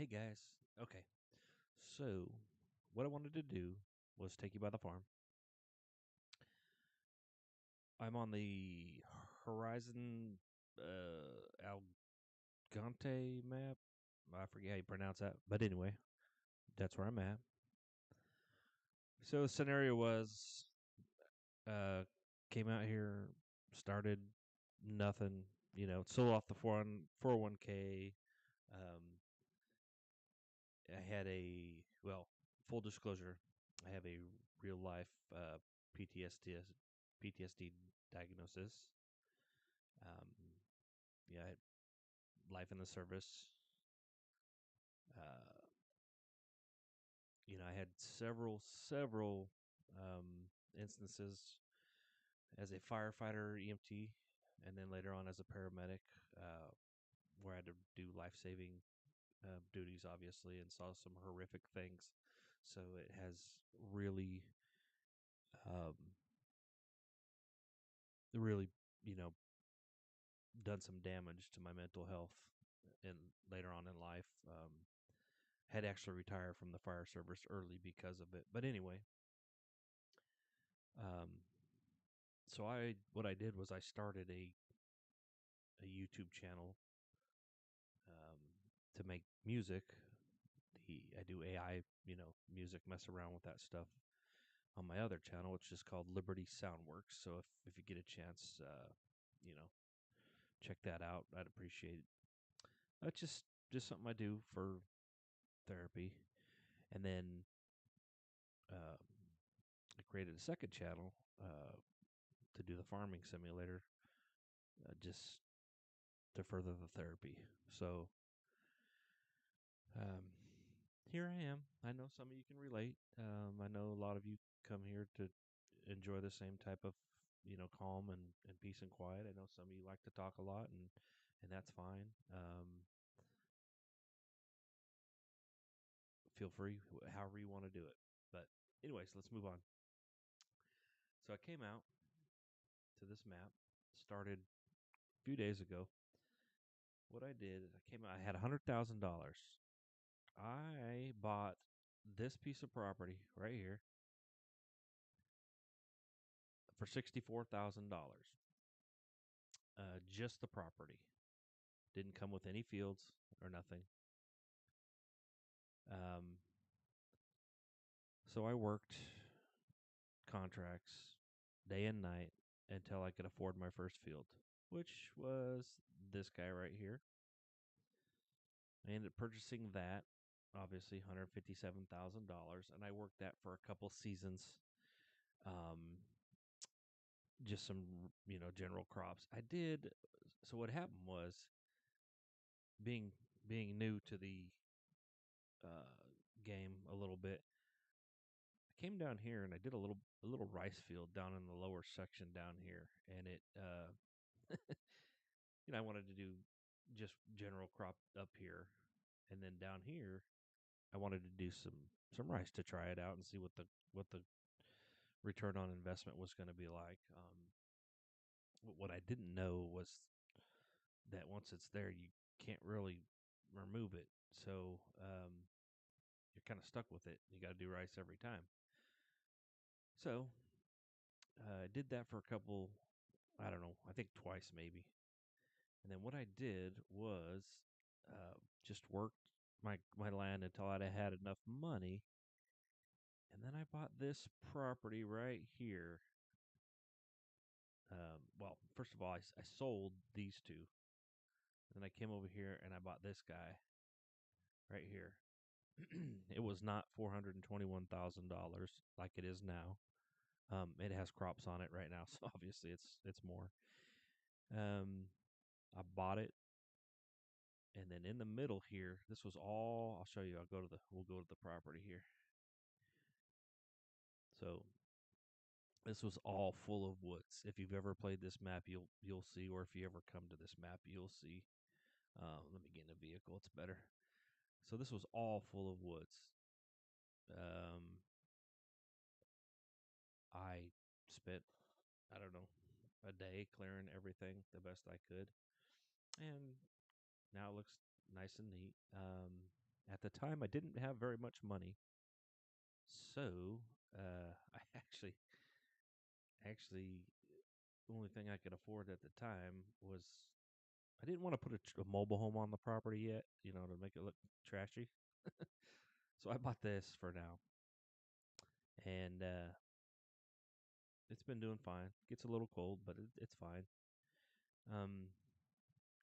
Hey guys. Okay. So, what I wanted to do was take you by the farm. I'm on the Horizon Algonte map. I forget how you pronounce that. But anyway, that's where I'm at. So, the scenario was uh came out here, started nothing, sold off the 401k. Um I had full disclosure, I have a real life PTSD diagnosis. Um, yeah, I had life in the service. Uh, I had several instances as a firefighter, EMT, and then later on as a paramedic, where I had to do life saving duties, obviously, and saw some horrific things. So it has really um, really, you know, done some damage to my mental health in later on in life. Had actually retired from the fire service early because of it. But anyway, um, so I what I did was I started a YouTube channel to make music. I do AI, music, mess around with that stuff on my other channel, which is called Liberty Soundworks. So if you get a chance, you know, check that out. I'd appreciate it. That's just something I do for therapy. And then uh, I created a second channel to do the farming simulator, just to further the therapy. So um, here I am. I know some of you can relate. I know a lot of you come here to enjoy the same type of calm and peace and quiet. I know some of you like to talk a lot, and that's fine. Feel free, however you want to do it. But anyways, let's move on. So I came out to this map, started a few days ago. What I did is I came out. I had $100,000. I bought this piece of property right here for $64,000. Just the property. Didn't come with any fields or nothing. Um, so I worked contracts day and night until I could afford my first field, which was this guy right here. I ended up purchasing that, obviously $157,000, and I worked that for a couple seasons. Just some, general crops. I did. So what happened was, being being new to the uh, game a little bit, I came down here and I did a little rice field down in the lower section down here, and it I wanted to do just general crop up here, and then down here I wanted to do some rice to try it out and see what the return on investment was going to be like. What I didn't know was that once it's there, you can't really remove it. So you're kind of stuck with it. You got to do rice every time. So I did that for a couple, I don't know, I think twice maybe. And then what I did was just worked my land until I had enough money. And then I bought this property right here. Well, first of all, I sold these two. And then I came over here and I bought this guy right here. It was not $421,000 like it is now. It has crops on it right now, so obviously it's more. Um, I bought it, and then in the middle here, this was all. I'll show you. We'll go to the property here. So this was all full of woods. If you've ever played this map, you'll see, or if you ever come to this map, you'll see. Let me get in a vehicle; it's better. So this was all full of woods. Um, I spent, I don't know, a day clearing everything the best I could, and now it looks nice and neat. At the time, I didn't have very much money, so I actually, the only thing I could afford at the time was I didn't want to put a mobile home on the property yet, to make it look trashy. So I bought this for now, and it's been doing fine. Gets a little cold, but it's fine. Of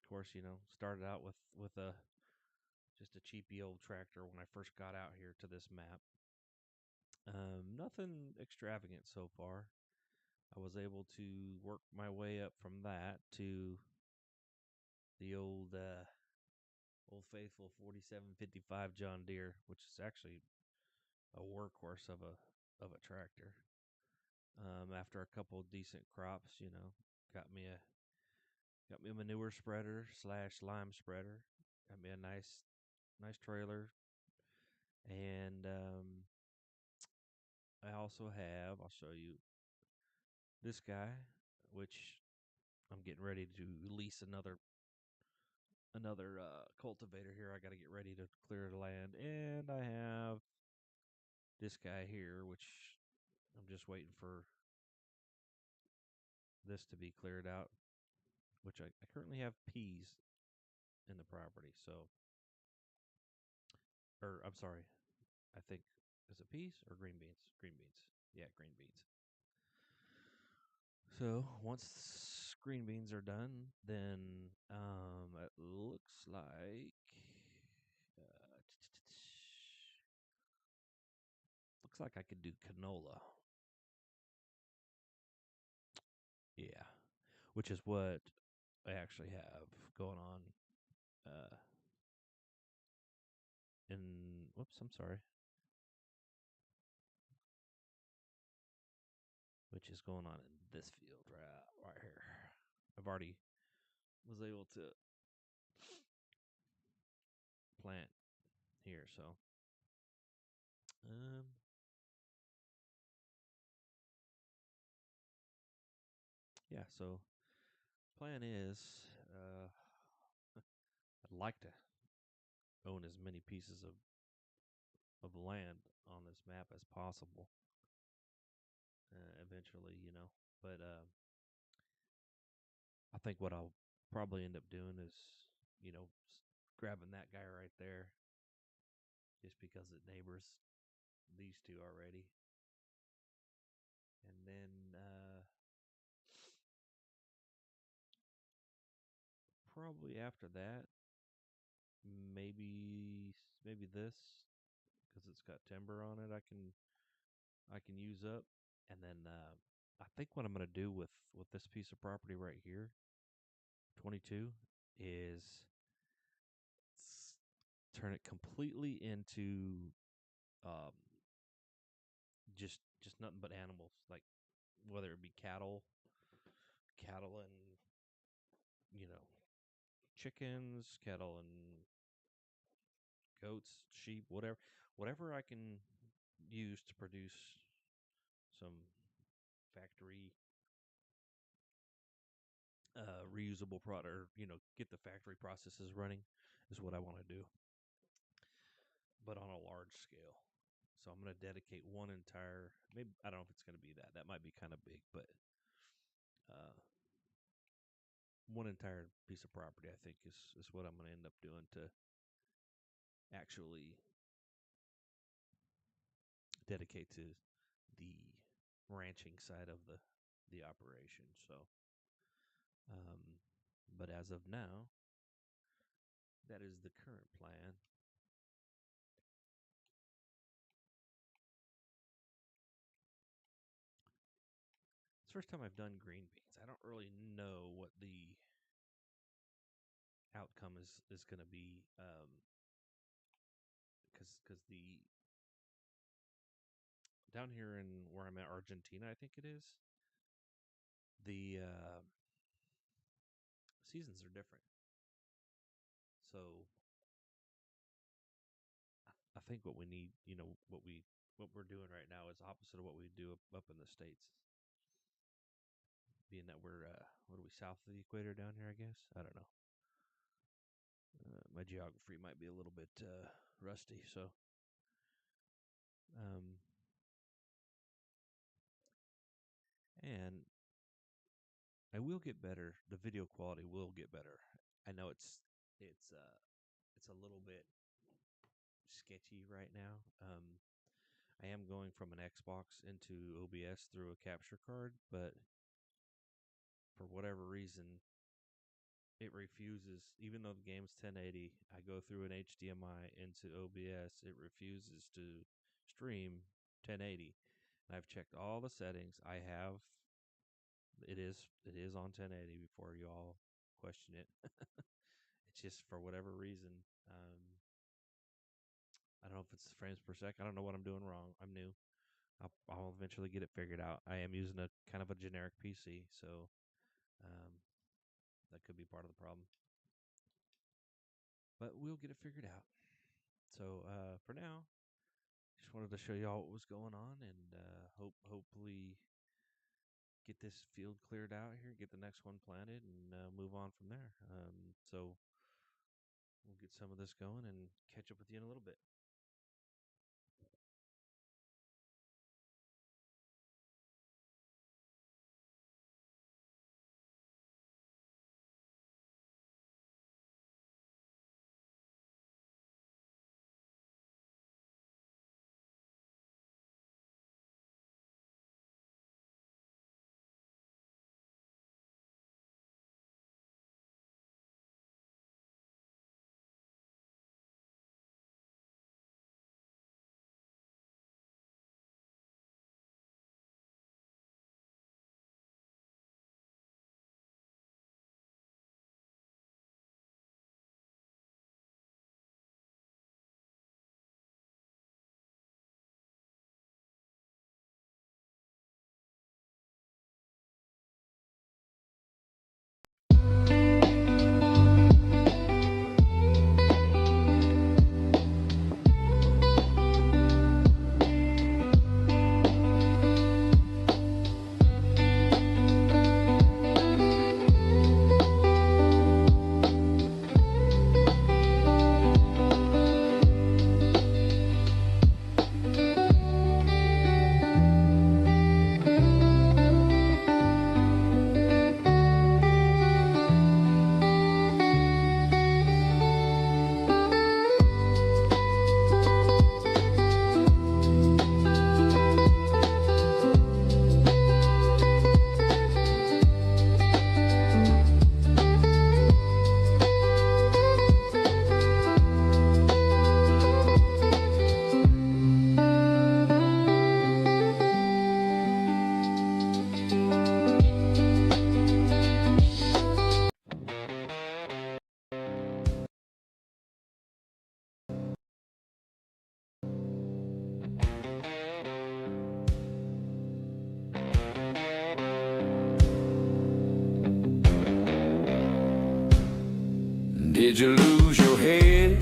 course, started out with a just a cheapy old tractor when I first got out here to this map. Nothing extravagant so far. I was able to work my way up from that to the old faithful 4755 John Deere, which is actually a workhorse of a tractor. After a couple of decent crops, got me a got me a manure spreader / lime spreader. Got me a nice trailer, and I also have. I'll show you this guy, which I'm getting ready to lease another cultivator here. I got to get ready to clear the land, and I have this guy here, which I'm just waiting for this to be cleared out. Which I currently have peas in the property, so or I'm sorry, I think is it peas or green beans? Green beans, yeah, green beans. So once green beans are done, then it looks like uh, looks like I could do canola. Yeah, which is what I actually have going on. Uh, in whoops, I'm sorry. Which is going on in this field right here. I've already was able to plant here, so um, yeah. So plan is I'd like to own as many pieces of land on this map as possible. Eventually, but I think what I'll probably end up doing is, grabbing that guy right there, just because it neighbors these two already, and then probably after that, maybe this because it's got timber on it. I can use up, and then I think what I'm gonna do with this piece of property right here, 22, is turn it completely into um, just nothing but animals, like whether it be cattle and you know chickens, cattle and goats, sheep, whatever I can use to produce some factory reusable product, or get the factory processes running, is what I want to do, but on a large scale. So I'm going to dedicate one entire, maybe I don't know if it's going to be that. That might be kind of big, but uh, one entire piece of property, I think, is what I'm going to end up doing to actually dedicate to the ranching side of the operation. So, um, but as of now, that is the current plan. It's the first time I've done green beans. I don't really know what the outcome is going to be, because the down here in where I'm at, Argentina, I think it is, the seasons are different. So I think what we need, what we're doing right now is opposite of what we do up in the States. Being that we're what are we, south of the equator down here? I guess I don't know. My geography might be a little bit rusty. So, and I will get better. The video quality will get better. I know it's a little bit sketchy right now. I am going from an Xbox into OBS through a capture card, but for whatever reason, it refuses. Even though the game's 1080, I go through an HDMI into OBS. It refuses to stream 1080. And I've checked all the settings. I have. It is on 1080 before you all question it. It's just for whatever reason. I don't know if it's frames per second. I don't know what I'm doing wrong. I'm new. I'll eventually get it figured out. I am using a kind of a generic PC, so that could be part of the problem. But we'll get it figured out. So for now, just wanted to show you all what was going on, and hopefully get this field cleared out here, get the next one planted, and move on from there. So we'll get some of this going and catch up with you in a little bit. Did you lose your head?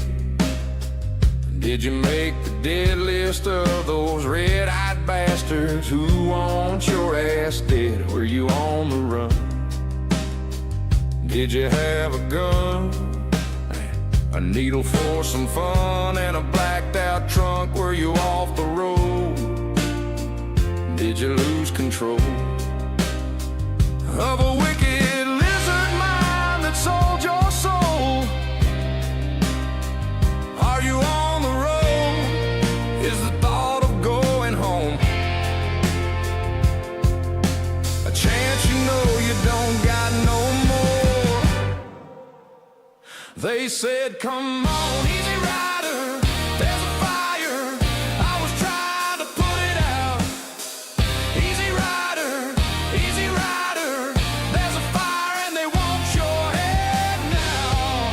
Did you make the dead list of those red-eyed bastards who want your ass dead? Were you on the run? Did you have a gun, a needle for some fun, and a blacked-out trunk? Were you off the road? Did you lose control of a wicked lizard mind that sold your soul? Are you on the road? Is the thought of going home a chance you know you don't got no more? They said, come on, easy rider, there's a fire. I was trying to put it out. Easy rider, there's a fire and they want your head now.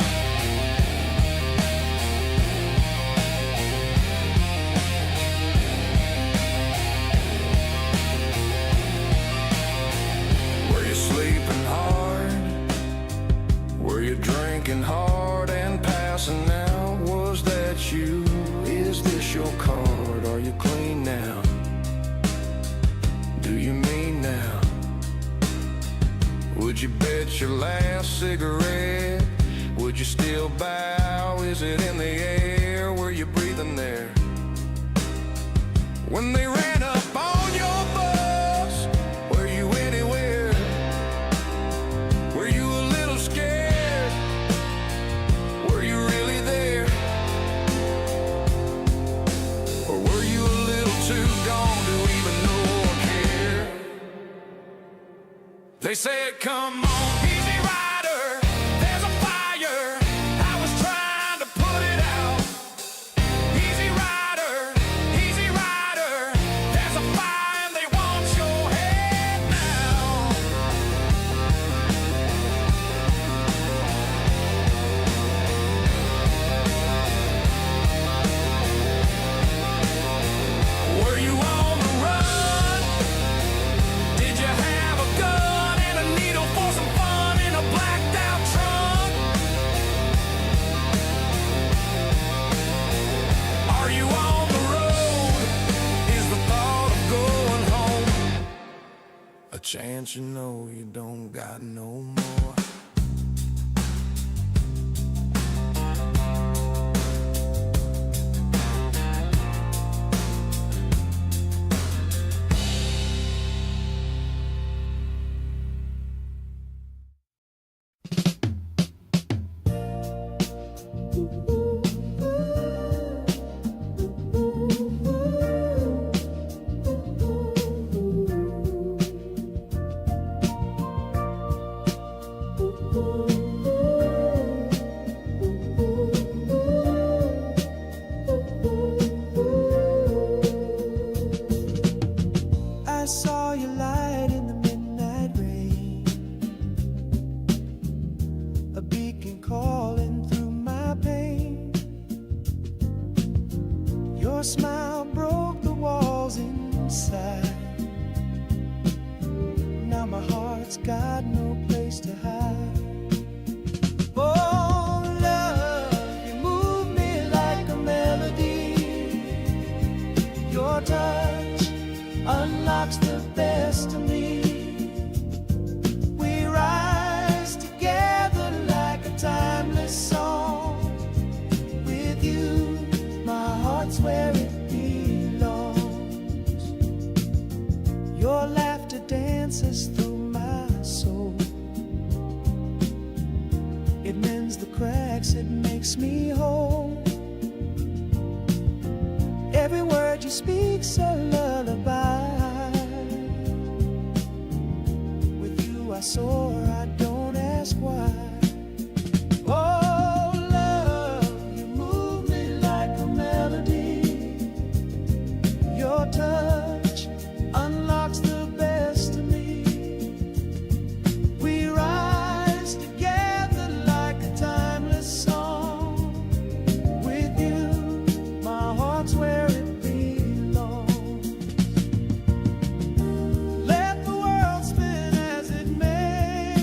Were you sleeping hard? Were you drinking hard and passing out? Was that you? Is this your card? Are you clean now? Do you mean now? Would you bet your last cigarette? Would you still bow is it in the air? Were you breathing there? When they ran up on your bus, were you anywhere? Were you a little scared? Were you really there? Or were you a little too gone to even know or care? They said, come on, easy rider, there's a fire. I was trying to put it out. Easy rider, there's a fire and they want your head now. Were you on the run? Did you have a gun and a needle for some fun in a blacked out trunk? Are you on the road? Is the thought of going home a chance you know you don't got no more? I saw your light in the midnight rain, a beacon calling through my pain. Your smile broke the walls inside. Now my heart's got no place to hide. Oh, love, you move me like a melody. Your touch unlocks the best of me. We rise together like a timeless song. With you, my heart's where it belongs. Your laughter dances through my soul. It mends the cracks, it makes me whole. Every word you speak's a lullaby. With you I soar, I don't ask why. Oh, love, you move me like a melody. Your touch unlocks the best of me. We rise together like a timeless song. With you, my heart's where it belongs. Let the world spin as it may.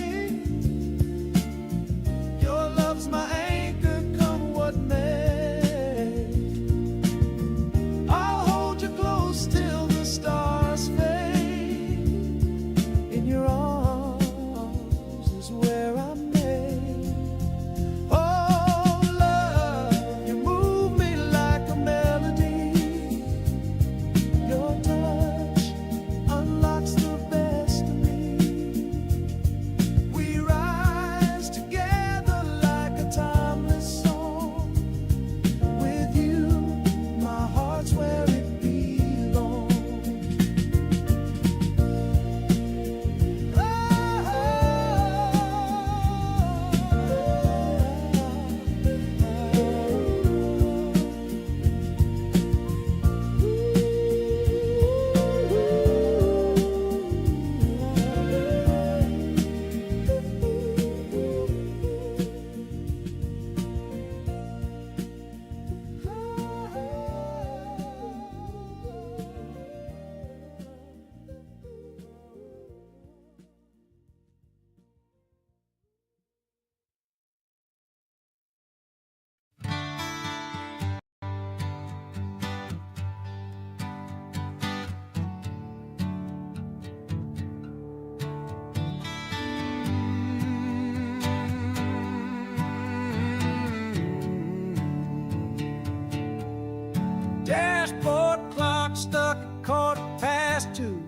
dashboard clock stuck at 2:15.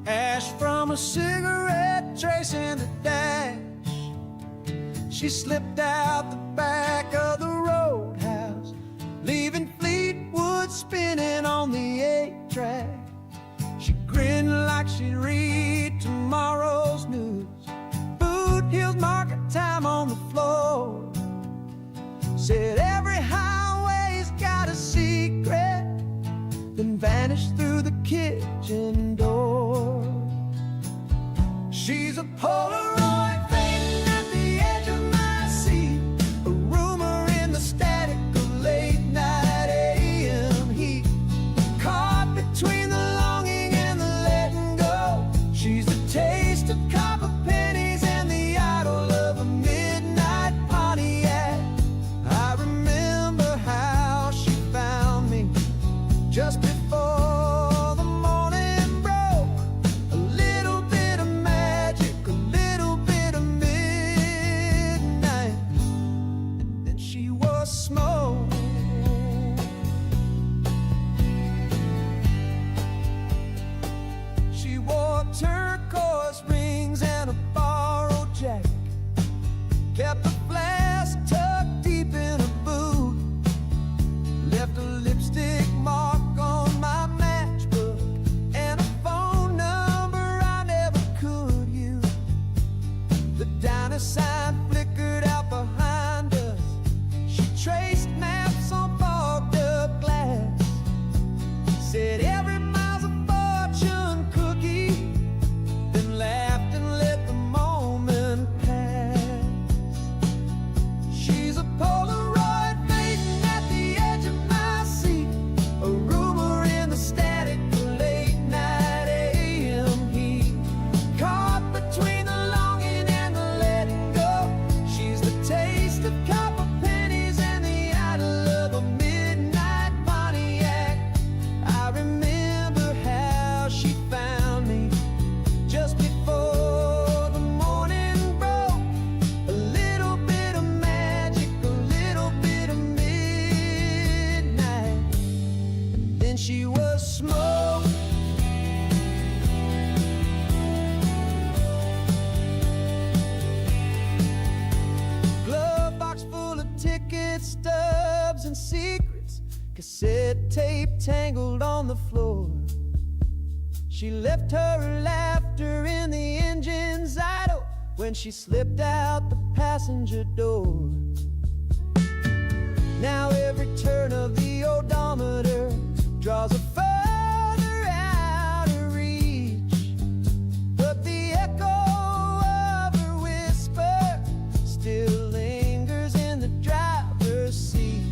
Ash from a cigarette tracing the dash. She slipped out the back of the roadhouse, leaving Fleetwood spinning on the 8-track. She grinned like she'd read tomorrow's news. Boot heels market time on the floor. Said every highway's got a secret, then vanished through the kitchen door. She's a Polaroid fading at the edge of my seat, a rumor in the static of late night AM heat, caught between the longing and the letting go. She's the taste of copper pennies and the idol of a midnight Pontiac. I remember how she found me just before the morning broke. A little bit of magic, a little bit of midnight, and then she was smoke. She wore turquoise rings and a borrowed jacket, kept a flask tucked deep in a boot, left a lipstick mark on my matchbook and a phone number I never could use. The diner sign flickered out behind us. She traced maps on fogged up glass, said every mile's a fortune cookie, then laughed and let the moment pass. She's a Polaroid fading at the edge of my seat, a rumor in the static of late night AM heat, caught between the longing and the letting go. She's the taste of copper pennies and the idol of a midnight Pontiac. I remember how she found me just before the morning broke. A little bit of magic, a little bit of midnight, and then she was smoke. Glove box full of tickets, stubs, and secrets, cassette tape tangled on the floor. She left her laughter in the engine's idle when she slipped out the passenger door. Now every turn of the odometer draws a further outer reach, but the echo of her whisper still lingers in the driver's seat.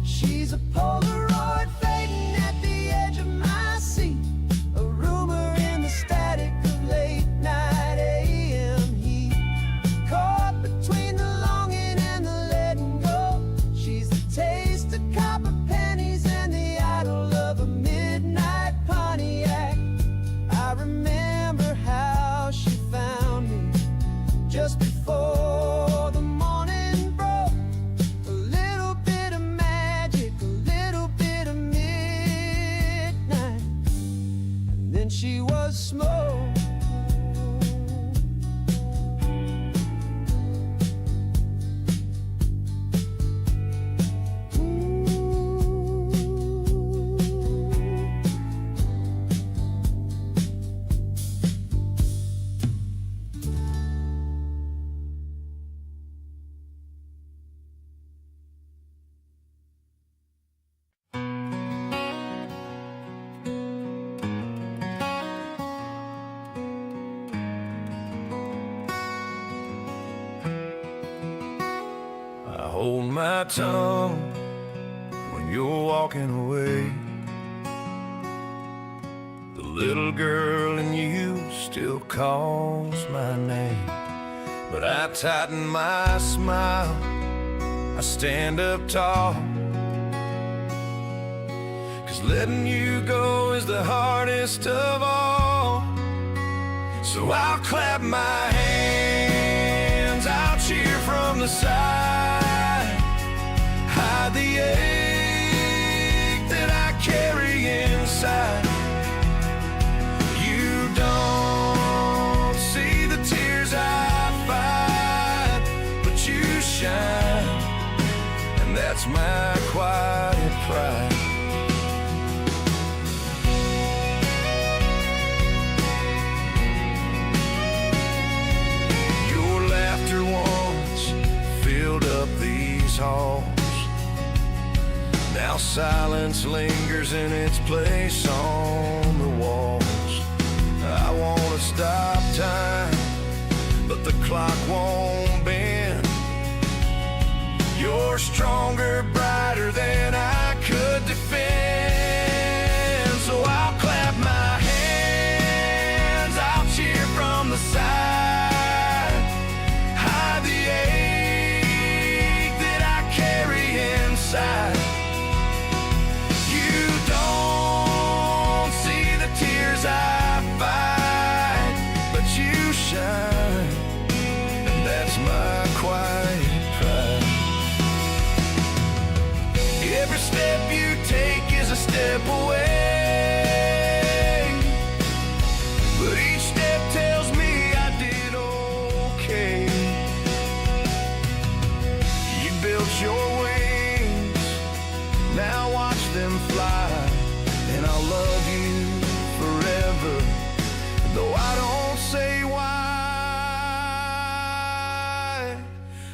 She's a Polaroid fading at the edge of my seat, a rumor in the static of late night AM heat, caught between the longing and the letting go. She's the taste of copper pennies and the idol of a midnight Pontiac. I remember how she found me just before the morning broke. A little bit of magic, a little bit of midnight, and then she was smoke. I hold my tongue when you're walking away. The little girl in you still calls my name, but I tighten my smile, I stand up tall, 'cause letting you go is the hardest of all. So I'll clap my hands, I'll cheer from the side, hide the that's my quiet pride. Your laughter once filled up these halls. Now silence lingers in its place on the walls. I wanna stop time, but the clock won't bend. You're stronger, brighter than I could defend. So I'll clap my hands, I'll cheer from the side, hide the ache that I carry inside. You don't see the tears I fight, but you shine, and that's my quiet pride. Every step you take is a step away, but each step tells me I did okay. You built your wings, now watch them fly, and I'll love you forever, though I don't say why.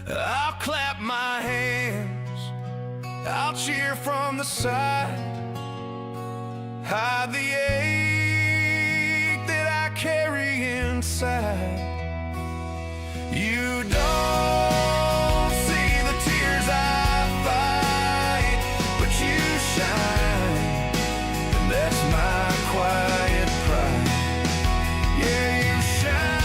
I'll clap my hands, I'll cheer from the side, hide the ache that I carry inside. You don't see the tears I fight, but you shine, and that's my quiet pride. Yeah, you shine,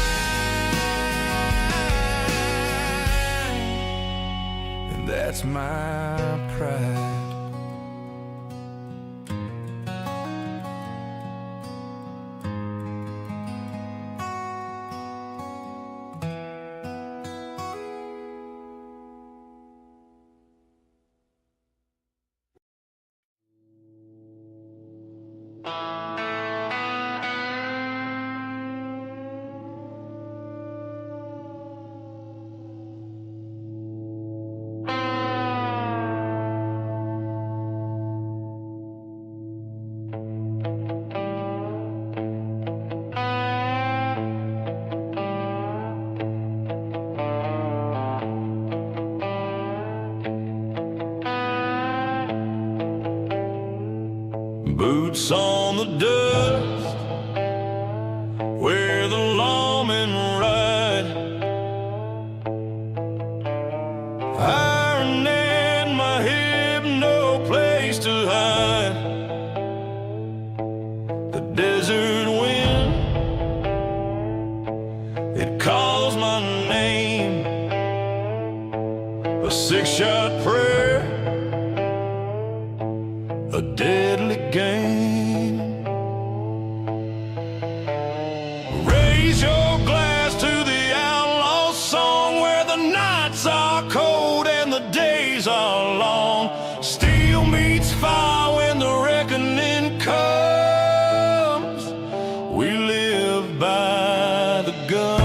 and that's my pride. Boots on the dust, where the lawmen ride. Iron in my hip, no place to hide. The desert wind, it calls my name. A six-shot prayer, a deadly game. Raise your glass to the outlaw song, where the nights are cold and the days are long. Steel meets fire when the reckoning comes. We live by the gun,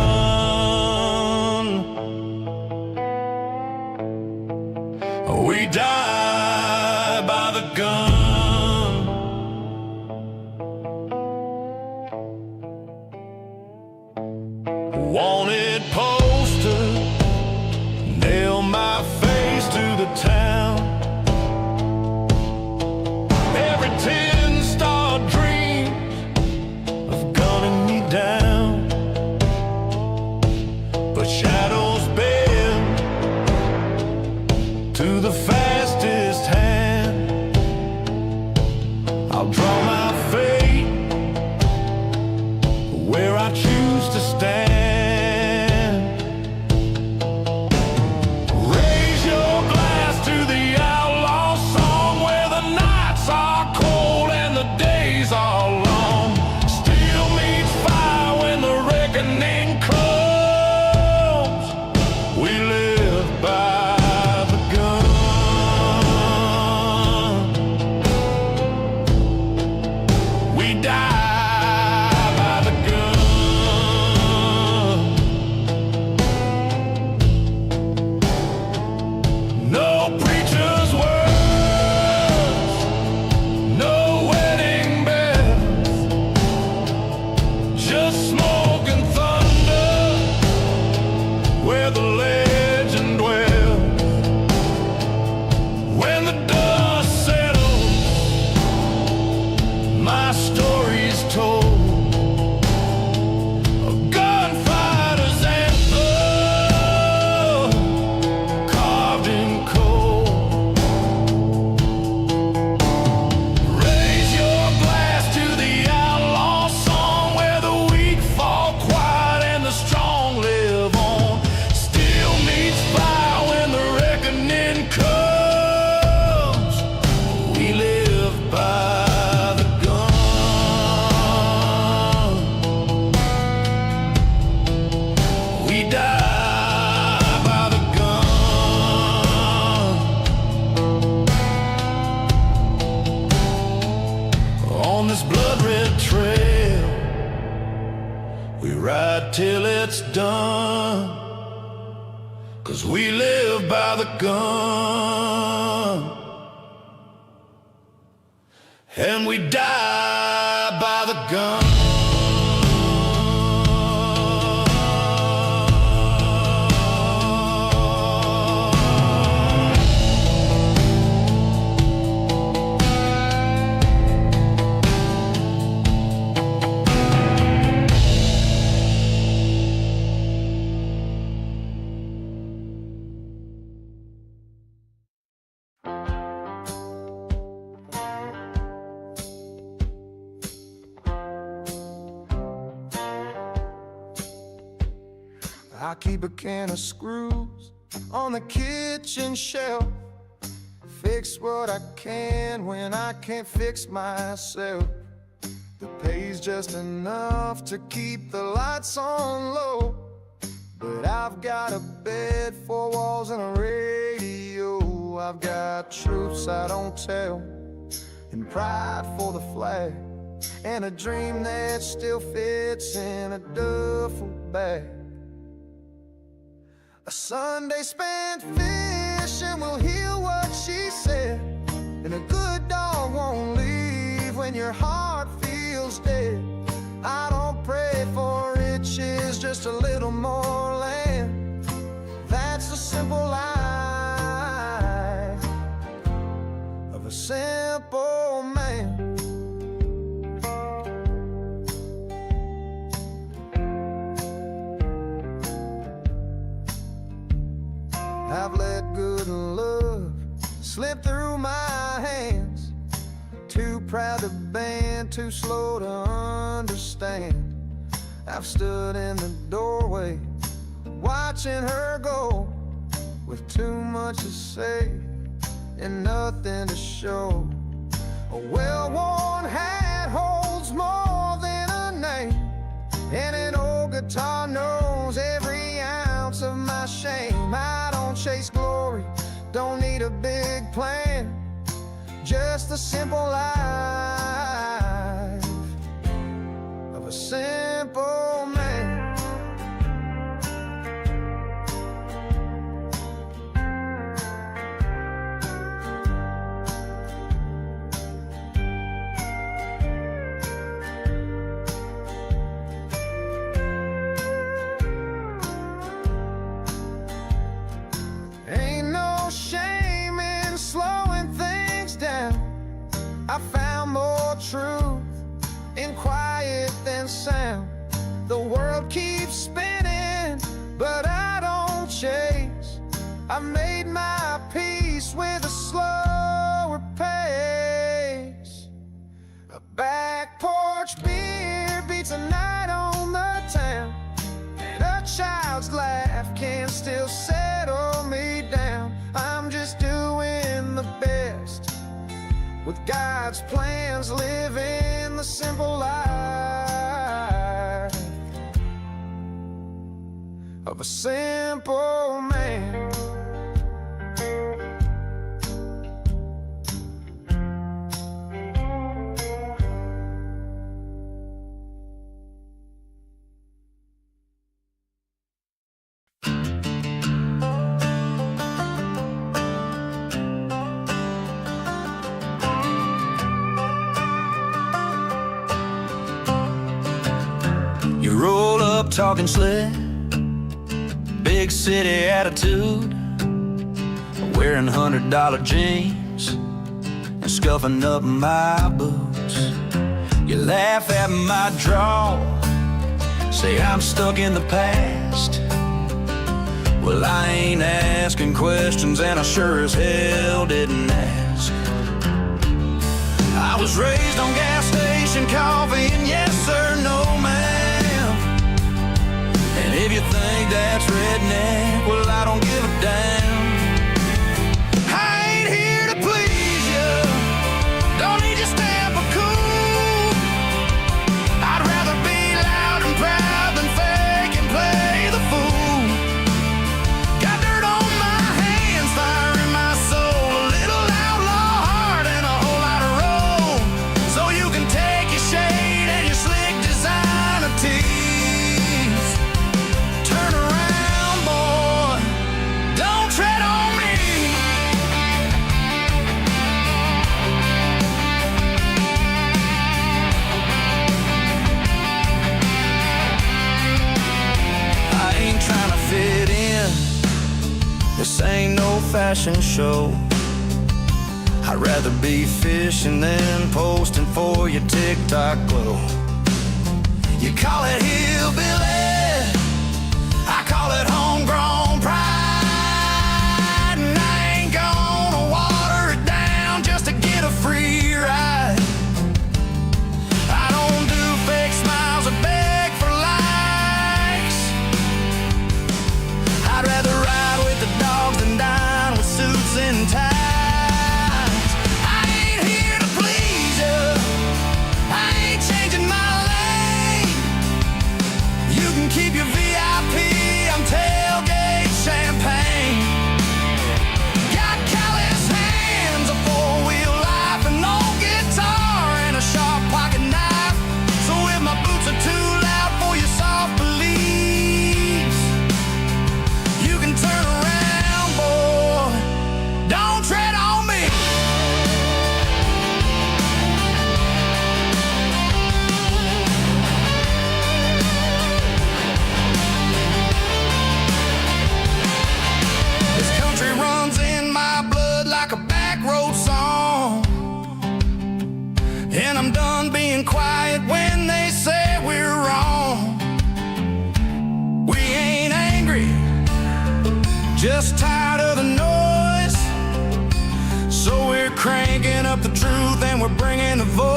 we die by the gun. Wanted poster, nail my face to the town. Every 10-star dream of gunning me down, but shadows bend to the fastest hand. I'll draw my fate where I choose to stand. Raise your glass to the outlaw song, where the nights are cold and the days are long. Steel meets fire when the reckoning comes. We live by the gun. till it's done. 'Cause we live by the gun, and we die by the gun. I keep a can of screws on the kitchen shelf. Fix what I can when I can't fix myself. The pay's just enough to keep the lights on low. But I've got a bed, 4 walls and a radio. I've got truths I don't tell, and pride for the flag, and a dream that still fits in a duffel bag. A Sunday spent fishing will heal what she said, and a good dog won't leave when your heart feels dead. I don't pray for riches, just a little more land. That's a simple life of a simple man. I've let good love slip through my hands. Too proud to bend, too slow to understand. I've stood in the doorway, watching her go, with too much to say and nothing to show. A well-worn hat holds more than a name, and an old guitar knows every ounce of my shame. I don't chase glory, don't need a big plan, just a simple life of a simple man. Ain't no shame in slowing things down. I found more truth in quiet than sound. The world keeps spinning, but I don't chase. I made my peace with a slower pace. A back porch beer beats a night on the town, and a child's laugh can still settle me down. I'm just doing the best with God's plans, living the simple life of a simple man. You roll up talking slick, big city attitude, wearing $100 jeans and scuffing up my boots. You laugh at my drawl, say I'm stuck in the past. Well, I ain't asking questions, and I sure as hell didn't ask. I was raised on gas station coffee and yes sir, no ma'am. And if you think that's redneck, well, I don't give a damn. I ain't here to please you, don't need your stamp of cool. I'd rather be loud and proud than fake and play the fool. Got dirt on my hands, fire in my soul, a little outlaw heart and a whole lot of roll. So you can take your shade and your slick designer teeth This ain't no fashion show. I'd rather be fishing than posting for your TikTok glow. You call it hillbilly, I call it homegrown pride. And I ain't gonna water it down just to get a free ride. I don't do fake smiles or beg for likes. I'd rather ride with the dogs than dine with suits and ties. Keep your VIP, I'm tailgate champagne. Got callous hands, a four-wheel life, an old guitar, and a sharp pocket knife. So if my boots are too loud for your soft beliefs, you can turn around, boy. Don't tread on me. Runs in my blood like a back road song. And I'm done being quiet when they say we're wrong. We ain't angry, just tired of the noise. So we're cranking up the truth and we're bringing the voice.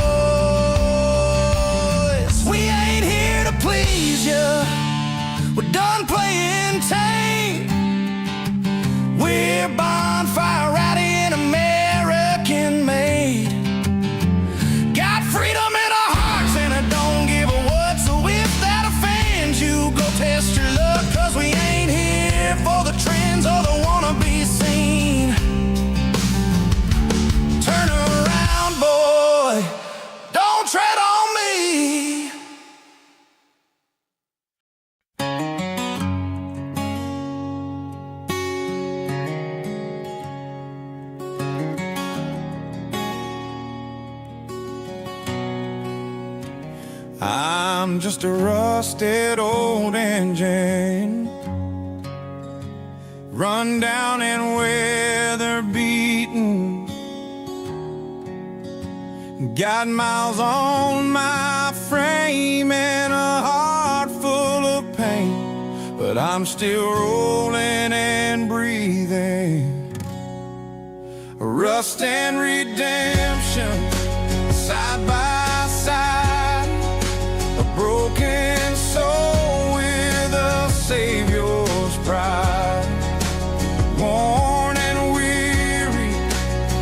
We ain't here to please you, we're done playing tame. We're bonfire rowdy and American made. Got freedom in our hearts and I don't give a what. So if that offends you, go test your luck. Cause we ain't here for the trends or the wanna-be seen. Turn around, boy, don't tread on me. I'm just a rusted old engine, run down and weather beaten. Got miles on my frame and a heart full of pain, but I'm still rolling and breathing. Rust and redemption, side by side. A broken soul with a Savior's pride. Worn and weary,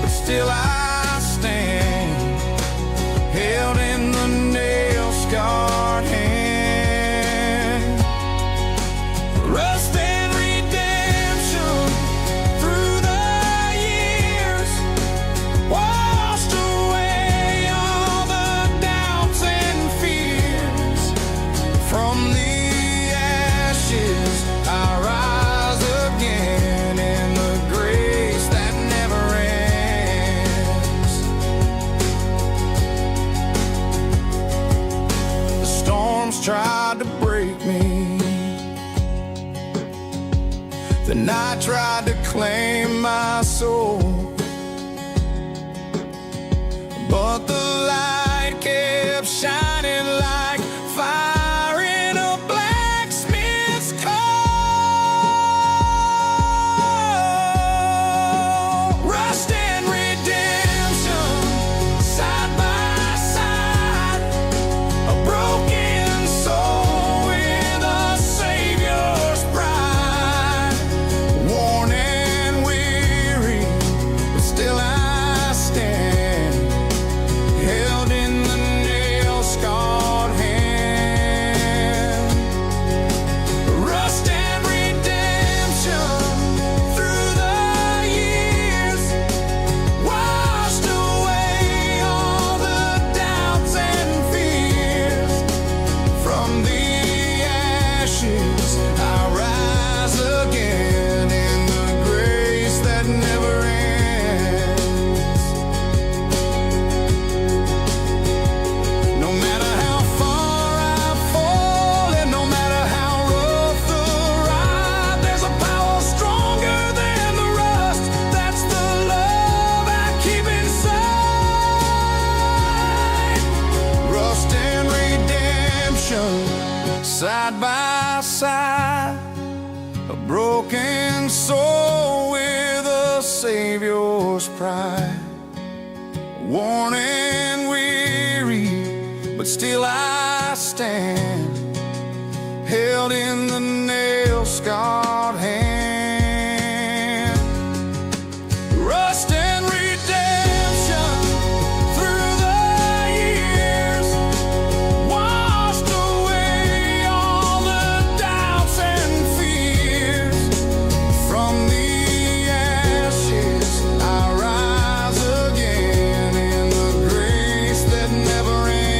but still I stand, held in the nail-scarred hand. Rust and redemption through the years, washed away all the Savior's pride. Worn and weary, but still I stand, held in the nail-scarred hand. Rust and redemption through the years washed away all the doubts and fears. From the ashes I rise again in the grace that never ends.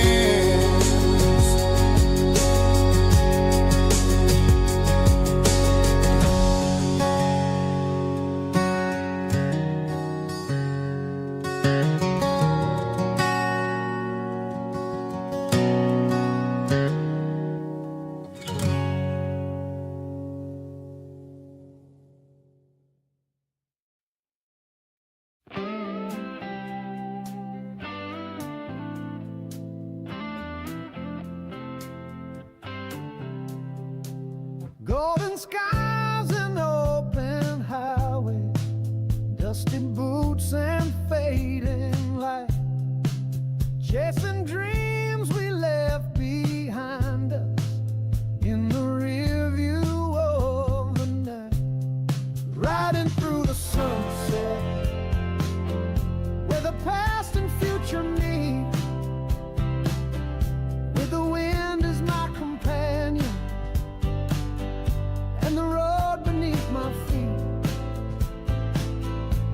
Golden skies and open highway, dusty boots and fading light, chasing dreams we left behind us in the rear view of the night, riding through the sunset where the past and future meet, where the wind is my companion and the road beneath my feet.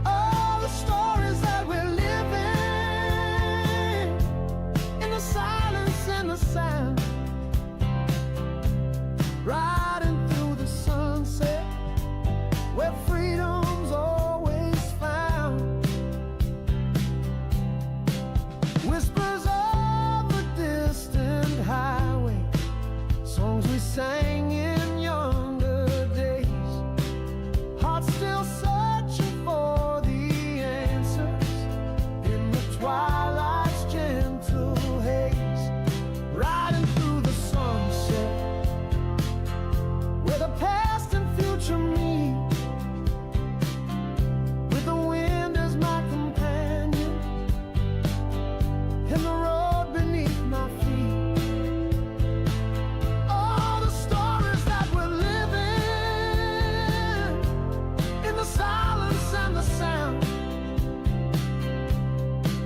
All the stories that we're living in the silence and the sound, riding through the sunset where freedom's always found. Whispers of a distant highway, songs we sang in younger days, hearts still searching for the answers in the twilight's gentle haze, riding through the sunset where the past and future meet, with the wind as my companion and the road beneath my feet. All the stories that we're living in the silence and the sound,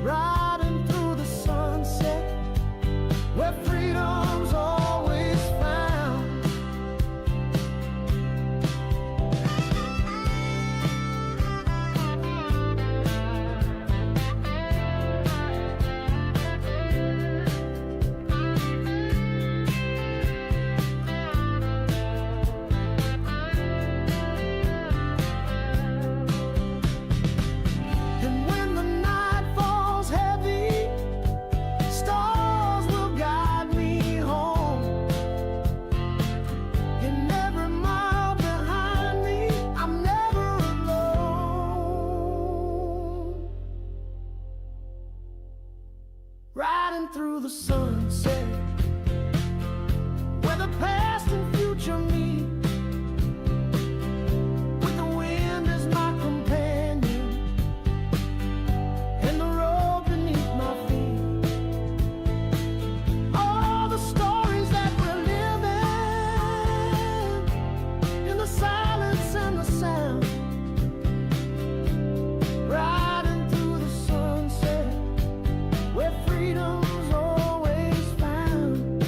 riding through the sunset where freedom's always found. And when the night falls heavy, stars will guide me home. And every mile behind me, I'm never alone. Riding through the sunset where the past and future meet, with the wind as my companion and the road beneath my feet. All the stories that we're living in the silence and the sound, riding through the sunset where freedom's always found.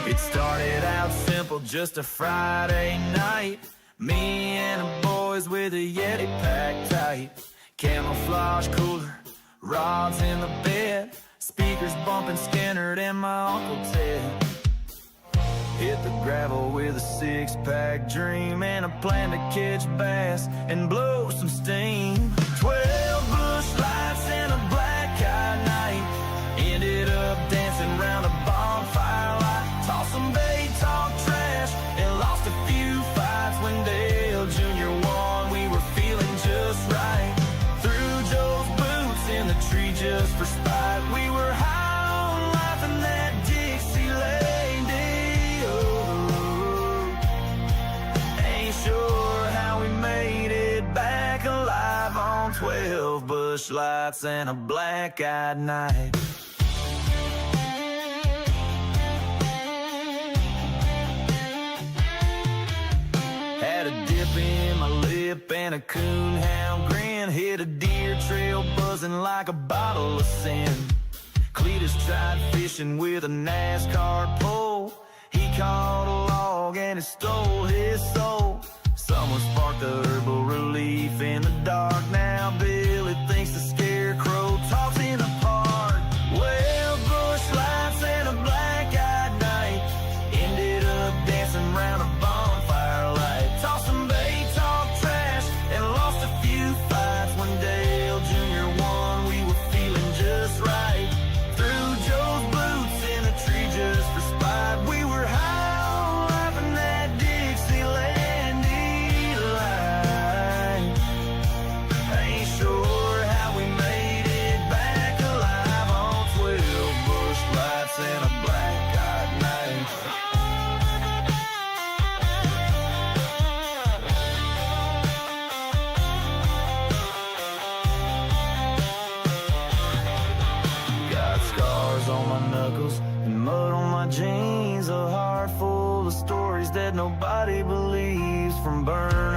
It started out simple, just a Friday night. Me and the boys with a Yeti packed tight. Camouflage cooler, rods in the bed, speakers bumping Skinner and my Uncle Ted. Hit the gravel with a six-pack dream and a plan to catch bass and blow some steam. 12 bush lights and a black-eyed night. Ended up dancing round a bonfire light. Tossed some bait, talked trash, and lost a few fights. When Dale Jr. won, we were feeling just right. Threw Joe's boots in the tree just for spite. We were high on life in that Dixieland deal. Ain't sure how we made it back alive on 12 bush lights and a black-eyed night. Had a dip in my lip and a coonhound grin. Hit a deer trail buzzing like a bottle of sin. Cletus tried fishing with a NASCAR pole. He caught a log and it stole his soul. Someone sparked the herbal relief in the dark. Now Billy thinks the scarecrow talks in the park. Well, bush lights and a black-eyed night. Ended up dancing round a bonfire light. Tossed some bait, talked trash, and lost a few fights. When Dale Jr. won, we were feeling just right. Threw Joe's boots in a tree just for spite. We were high on life in that Dixieland delight. Ain't sure how we made it back alive on 12 bush lights and a black-eyed night. Got scars on my knuckles and mud on my jeans. A heart full of stories that nobody believes, from burnout